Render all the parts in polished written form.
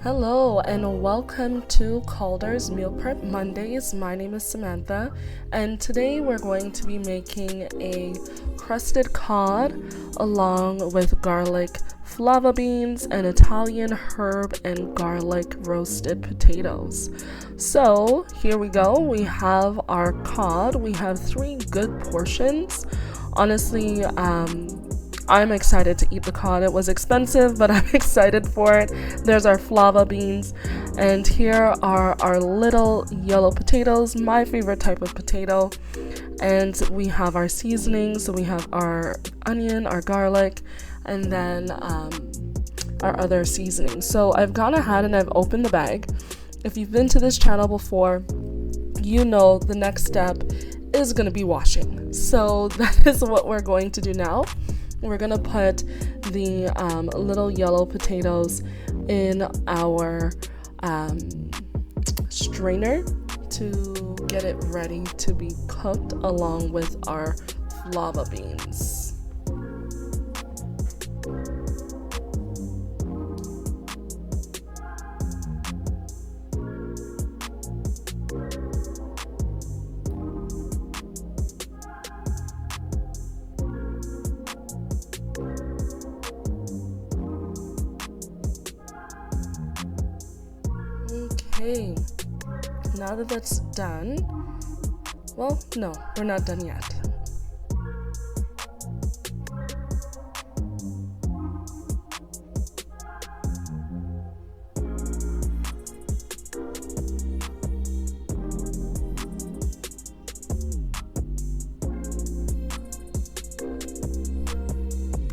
Hello and welcome to Calder's Meal Prep Mondays. My name is Samantha and today we're going to be making a crusted cod along with garlic fava beans and Italian herb and garlic roasted potatoes. So here we go. We have our cod. We have 3 good portions. Honestly, I'm excited to eat the cod. It was expensive, but I'm excited for it. There's our fava beans, and here are our little yellow potatoes, my favorite type of potato. And we have our seasonings, so we have our onion, our garlic, and then our other seasonings. So I've gone ahead and I've opened the bag. If you've been to this channel before, you know the next step is going to be washing. So that is what we're going to do now. We're going to put the little yellow potatoes in our strainer to get it ready to be cooked along with our fava beans. Okay, now that that's done, well, no, we're not done yet.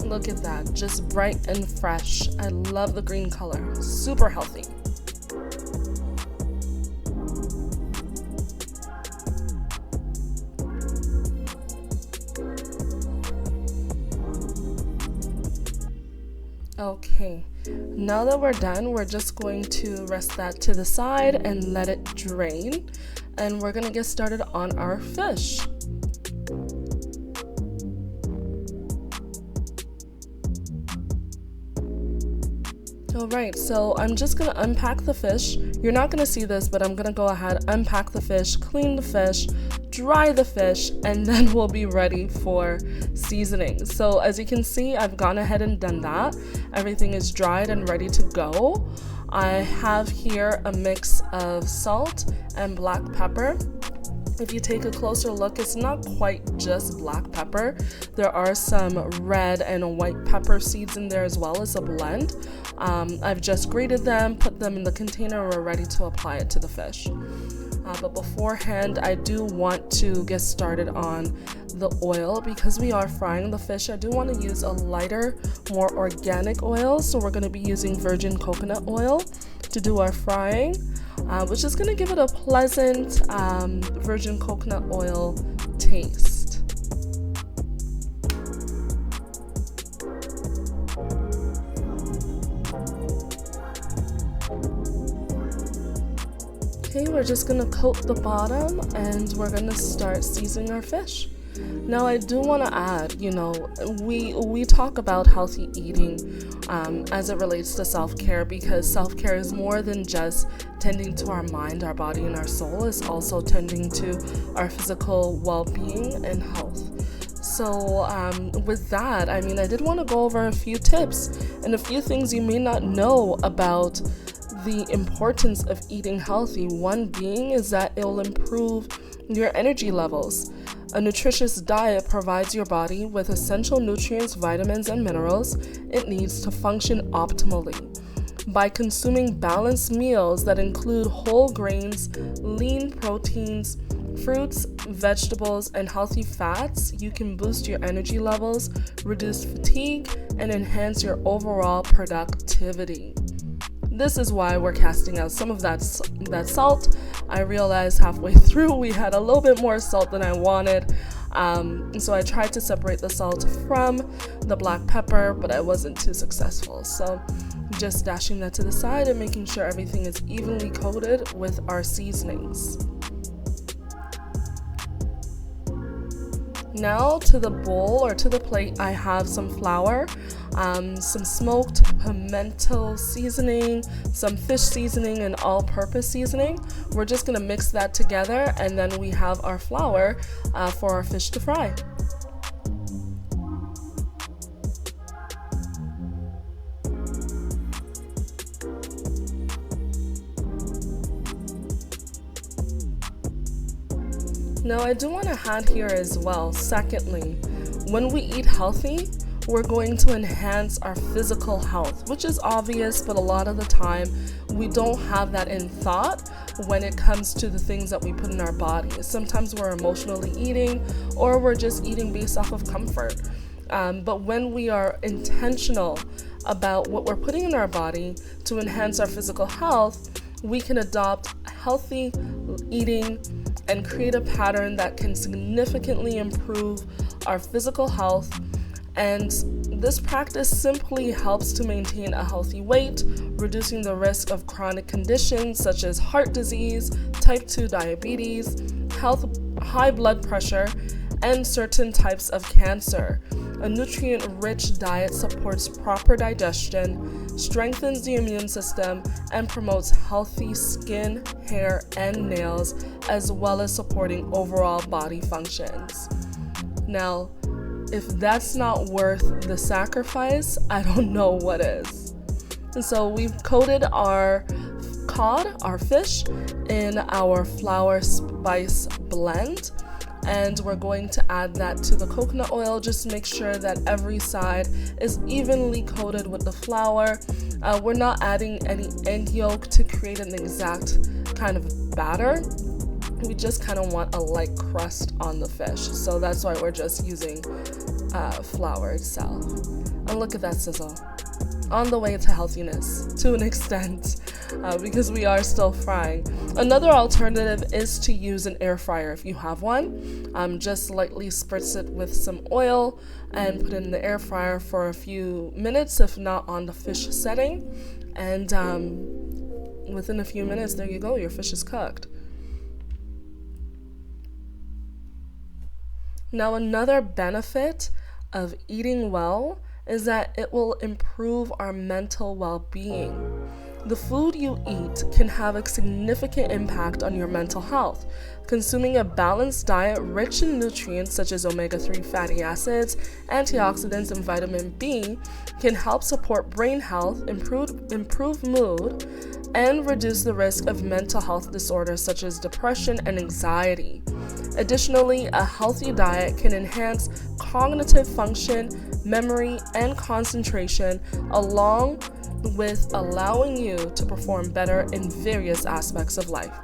Look at that, just bright and fresh. I love the green color, super healthy. Okay, now that we're done, we're just going to rest that to the side and let it drain. And we're gonna get started on our fish. Alright, so I'm just gonna unpack the fish. You're not gonna see this, but I'm gonna go ahead, unpack the fish, clean the fish, dry the fish, and then we'll be ready for seasoning. So as you can see, I've gone ahead and done that. Everything is dried and ready to go. I have here a mix of salt and black pepper. If you take a closer look, it's not quite just black pepper. There are some red and white pepper seeds in there as well as a blend. I've just grated them, put them in the container, we're ready to apply it to the fish. But beforehand, I do want to get started on the oil because we are frying the fish. I do want to use a lighter, more organic oil. So we're going to be using virgin coconut oil to do our frying, which is going to give it a pleasant virgin coconut oil taste. Okay, we're just gonna coat the bottom and we're gonna start seasoning our fish. Now I do want to add, we talk about healthy eating as it relates to self-care, because self-care is more than just tending to our mind, our body, and our soul. It's also tending to our physical well-being and health. So with that, I did want to go over a few tips and a few things you may not know about the importance of eating healthy. One being is that it will improve your energy levels. A nutritious diet provides your body with essential nutrients, vitamins, and minerals it needs to function optimally. By consuming balanced meals that include whole grains, lean proteins, fruits, vegetables, and healthy fats, you can boost your energy levels, reduce fatigue, and enhance your overall productivity. This is why we're casting out some of that salt. I realized halfway through we had a little bit more salt than I wanted. So I tried to separate the salt from the black pepper, but I wasn't too successful. So just dashing that to the side and making sure everything is evenly coated with our seasonings. Now to the bowl or to the plate, I have some flour. some smoked pimento seasoning, some fish seasoning, and all-purpose seasoning. We're just gonna mix that together, and then we have our flour for our fish to fry. Now, I do want to add here as well, secondly, when we eat healthy, we're going to enhance our physical health, which is obvious, but a lot of the time we don't have that in thought when it comes to the things that we put in our body. Sometimes we're emotionally eating, or we're just eating based off of comfort. But when we are intentional about what we're putting in our body to enhance our physical health, we can adopt healthy eating and create a pattern that can significantly improve our physical health. And this practice simply helps to maintain a healthy weight, reducing the risk of chronic conditions such as heart disease, type 2 diabetes, high blood pressure, and certain types of cancer. A nutrient-rich diet supports proper digestion, strengthens the immune system, and promotes healthy skin, hair, and nails, as well as supporting overall body functions. Now, if that's not worth the sacrifice, I don't know what is. And so we've coated our cod, our fish, in our flour spice blend. And we're going to add that to the coconut oil. Just make sure that every side is evenly coated with the flour. We're not adding any egg yolk to create an exact kind of batter. We just kind of want a light crust on the fish. So that's why we're just using flour itself. And look at that sizzle. On the way to healthiness, to an extent, because we are still frying. Another alternative is to use an air fryer if you have one. Just lightly spritz it with some oil and put it in the air fryer for a few minutes, if not on the fish setting. And within a few minutes, there you go, your fish is cooked. Now, another benefit of eating well is that it will improve our mental well-being. The food you eat can have a significant impact on your mental health. Consuming a balanced diet rich in nutrients such as omega-3 fatty acids, antioxidants, and vitamin B can help support brain health, improve mood, and reduce the risk of mental health disorders such as depression and anxiety. Additionally, a healthy diet can enhance cognitive function, memory, and concentration, along with allowing you to perform better in various aspects of life.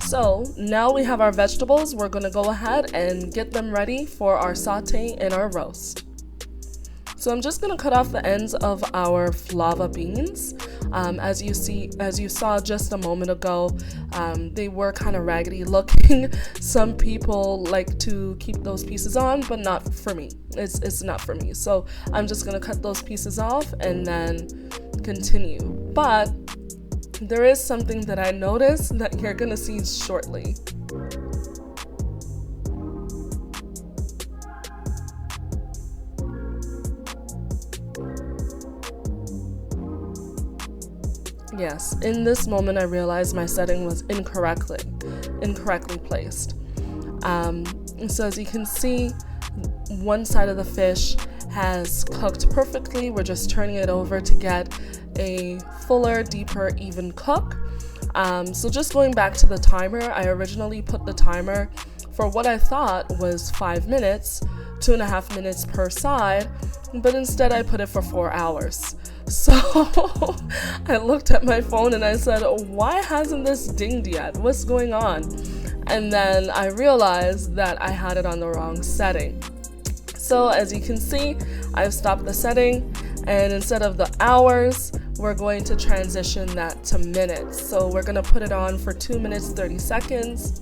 So now we have our vegetables. We're going to go ahead and get them ready for our saute and our roast. So I'm just going to cut off the ends of our fava beans. As you saw just a moment ago, they were kind of raggedy looking. Some people like to keep those pieces on, but not for me. It's not for me. So I'm just going to cut those pieces off and then continue. But there is something that I noticed that you're going to see shortly. Yes, in this moment I realized my setting was incorrectly placed. So as you can see, one side of the fish has cooked perfectly. We're just turning it over to get a fuller, deeper, even cook. So just going back to the timer, I originally put the timer for what I thought was 5 minutes, 2.5 minutes per side, but instead I put it for 4 hours. So I looked at my phone and I said, why hasn't this dinged yet? What's going on? And then I realized that I had it on the wrong setting. So as you can see, I've stopped the setting, and instead of the hours, we're going to transition that to minutes. So we're going to put it on for 2 minutes, 30 seconds,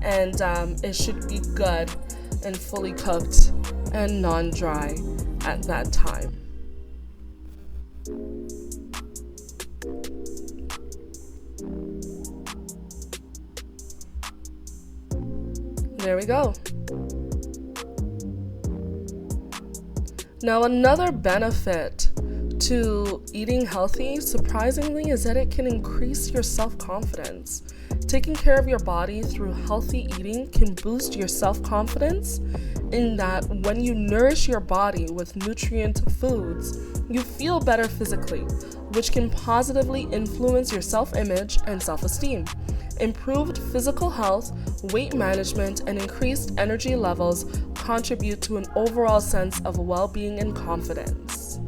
and it should be good and fully cooked and non-dry at that time. There we go. Now, another benefit to eating healthy, surprisingly, is that it can increase your self-confidence. Taking care of your body through healthy eating can boost your self-confidence in that when you nourish your body with nutrient foods, you feel better physically, which can positively influence your self-image and self-esteem. Improved physical health, weight management, and increased energy levels contribute to an overall sense of well-being and confidence.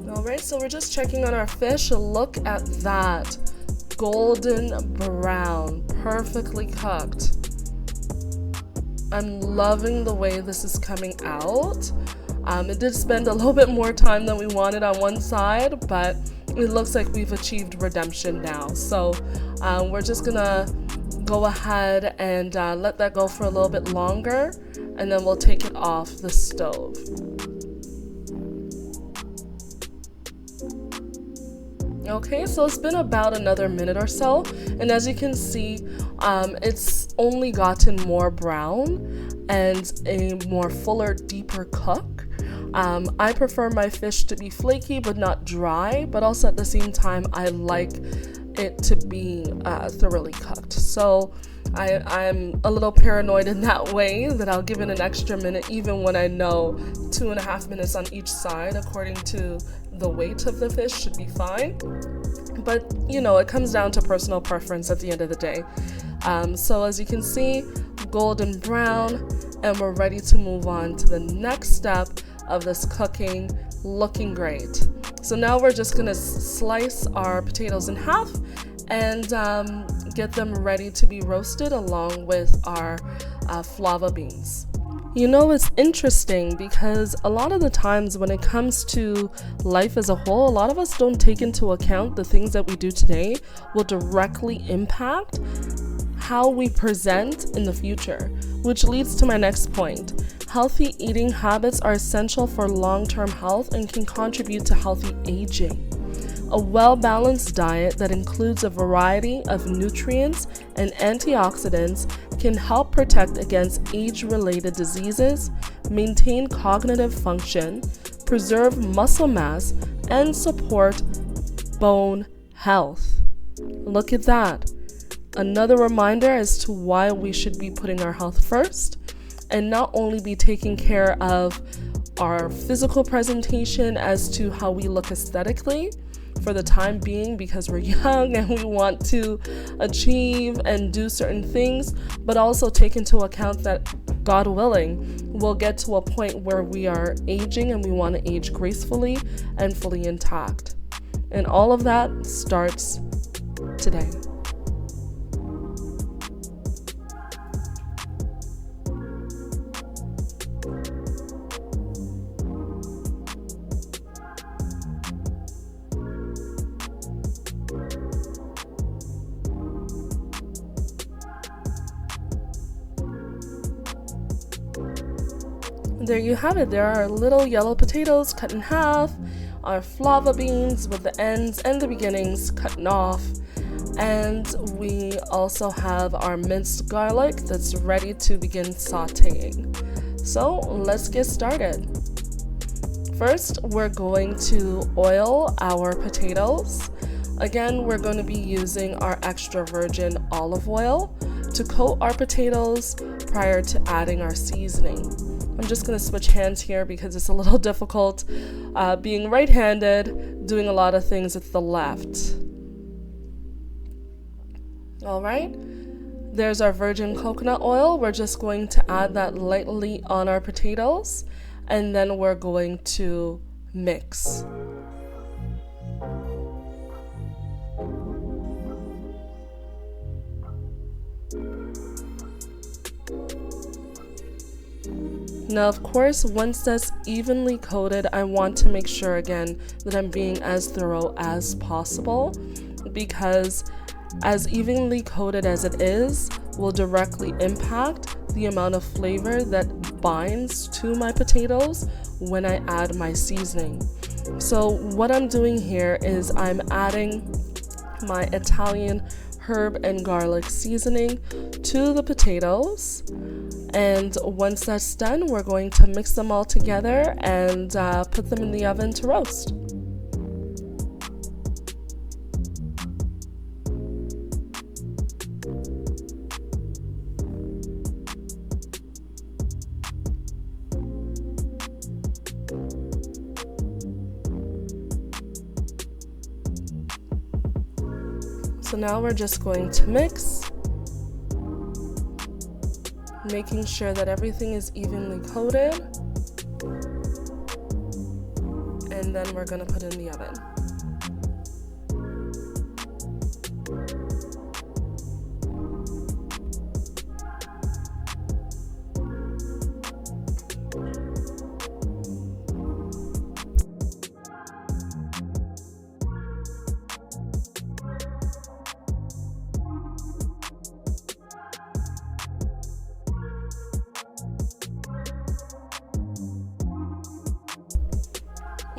Alright, so we're just checking on our fish. Look at that. Golden brown, perfectly cooked. I'm loving the way this is coming out. It did spend a little bit more time than we wanted on one side, but it looks like we've achieved redemption now. So we're just gonna go ahead and let that go for a little bit longer, and then we'll take it off the stove. Okay, so it's been about another minute or so, and as you can see, it's only gotten more brown and a more fuller, deeper cook. I prefer my fish to be flaky but not dry, but also at the same time, I like it to be thoroughly cooked. So I'm a little paranoid in that way that I'll give it an extra minute even when I know 2.5 minutes on each side according to the weight of the fish should be fine. But you know, it comes down to personal preference at the end of the day. So as you can see, golden brown, and we're ready to move on to the next step of this cooking, looking great. So now we're just gonna slice our potatoes in half and get them ready to be roasted along with our fava beans. You know, it's interesting because a lot of the times when it comes to life as a whole, a lot of us don't take into account the things that we do today will directly impact how we present in the future, which leads to my next point. Healthy eating habits are essential for long-term health and can contribute to healthy aging. A well-balanced diet that includes a variety of nutrients and antioxidants can help protect against age-related diseases, maintain cognitive function, preserve muscle mass, and support bone health. Look at that. Another reminder as to why we should be putting our health first and not only be taking care of our physical presentation as to how we look aesthetically for the time being because we're young and we want to achieve and do certain things, but also take into account that, God willing, we'll get to a point where we are aging and we want to age gracefully and fully intact. And all of that starts today. There you have it. There are little yellow potatoes cut in half, our fava beans with the ends and the beginnings cut off, and we also have our minced garlic that's ready to begin sauteing. So let's get started. First, we're going to oil our potatoes. Again, we're going to be using our extra virgin olive oil to coat our potatoes prior to adding our seasoning. I'm just going to switch hands here because it's a little difficult being right-handed, doing a lot of things with the left. All right, there's our virgin coconut oil. We're just going to add that lightly on our potatoes, and then we're going to mix. Now, of course, once that's evenly coated, I want to make sure again that I'm being as thorough as possible, because as evenly coated as it is will directly impact the amount of flavor that binds to my potatoes when I add my seasoning. So what I'm doing here is I'm adding my Italian herb and garlic seasoning to the potatoes. And once that's done, we're going to mix them all together and put them in the oven to roast. So now we're just going to mix, making sure that everything is evenly coated, and then we're going to put it in the oven.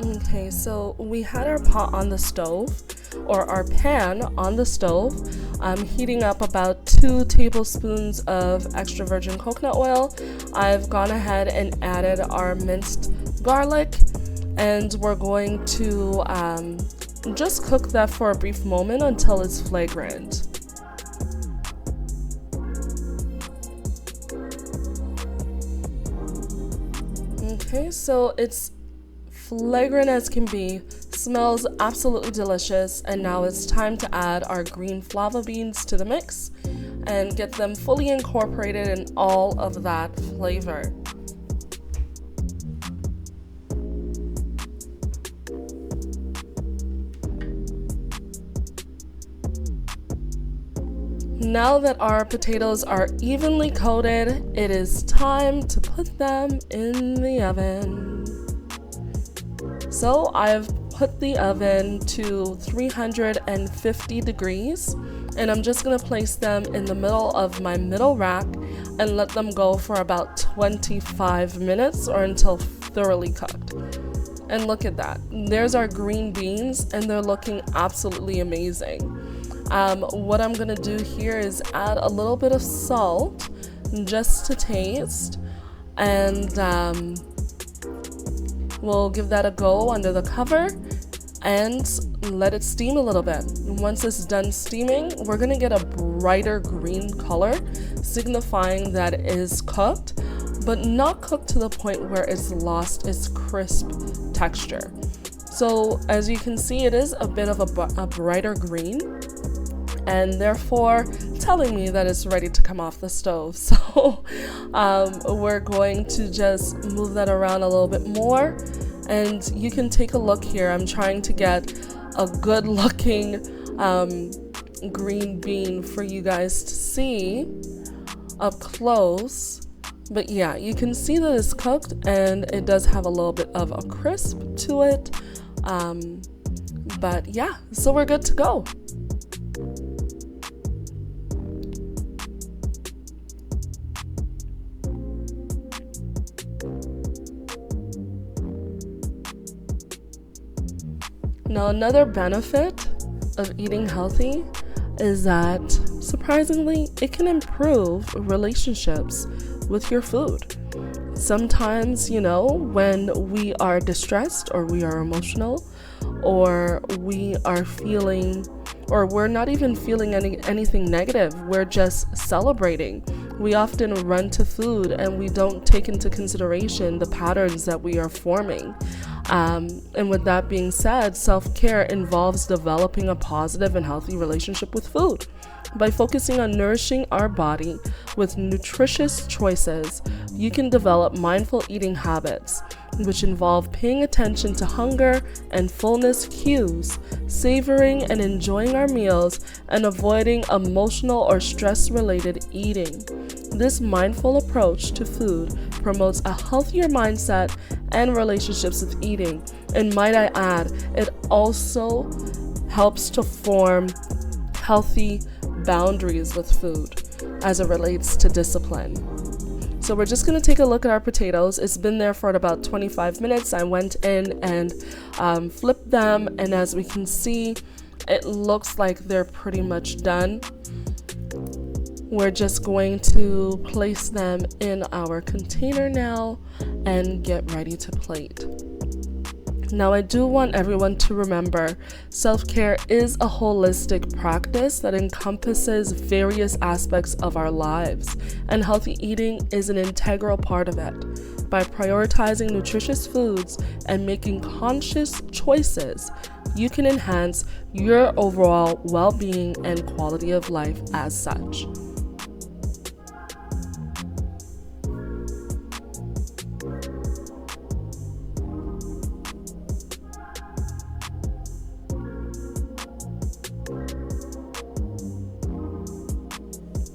Okay, so we had our pot on the stove, or our pan on the stove, heating up about 2 tablespoons of extra virgin coconut oil. I've gone ahead and added our minced garlic, and we're going to just cook that for a brief moment until it's flagrant. Okay, so it's flagrant as can be, smells absolutely delicious, and now it's time to add our green fava beans to the mix and get them fully incorporated in all of that flavor. Now that our potatoes are evenly coated, it is time to put them in the oven. So I've put the oven to 350 degrees, and I'm just gonna place them in the middle of my middle rack and let them go for about 25 minutes or until thoroughly cooked. And look at that, there's our green beans, and they're looking absolutely amazing. What I'm gonna do here is add a little bit of salt just to taste, and we'll give that a go under the cover and let it steam a little bit. Once it's done steaming, we're gonna get a brighter green color, signifying that it is cooked, but not cooked to the point where it's lost its crisp texture. So as you can see, it is a bit of a brighter green, and therefore telling me that it's ready to come off the stove. So we're going to just move that around a little bit more, and you can take a look here. I'm trying to get a good looking green bean for you guys to see up close. But yeah, you can see that it's cooked, and it does have a little bit of a crisp to it. But yeah, so we're good to go. Now, another benefit of eating healthy is that, surprisingly, it can improve relationships with your food. Sometimes, when we are distressed or we are emotional or we are feeling, or we're not even feeling anything negative, we're just celebrating. We often run to food and we don't take into consideration the patterns that we are forming. And with that being said, self-care involves developing a positive and healthy relationship with food. By focusing on nourishing our body with nutritious choices, you can develop mindful eating habits, which involve paying attention to hunger and fullness cues, savoring and enjoying our meals, and avoiding emotional or stress-related eating. This mindful approach to food promotes a healthier mindset and relationships with eating. And might I add, it also helps to form healthy boundaries with food as it relates to discipline. So we're just going to take a look at our potatoes. It's been there for about 25 minutes. I went in and flipped them, and as we can see, it looks like they're pretty much done. We're just going to place them in our container now and get ready to plate. Now, I do want everyone to remember self-care is a holistic practice that encompasses various aspects of our lives, and healthy eating is an integral part of it. By prioritizing nutritious foods and making conscious choices, you can enhance your overall well-being and quality of life as such.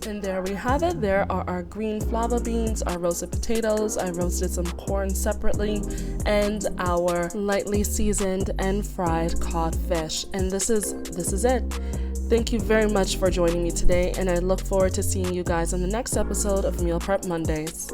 And there we have it. There are our green fava beans, our roasted potatoes. I roasted some corn separately, and our lightly seasoned and fried cod fish. And this is it. Thank you very much for joining me today, and I look forward to seeing you guys on the next episode of Meal Prep Mondays.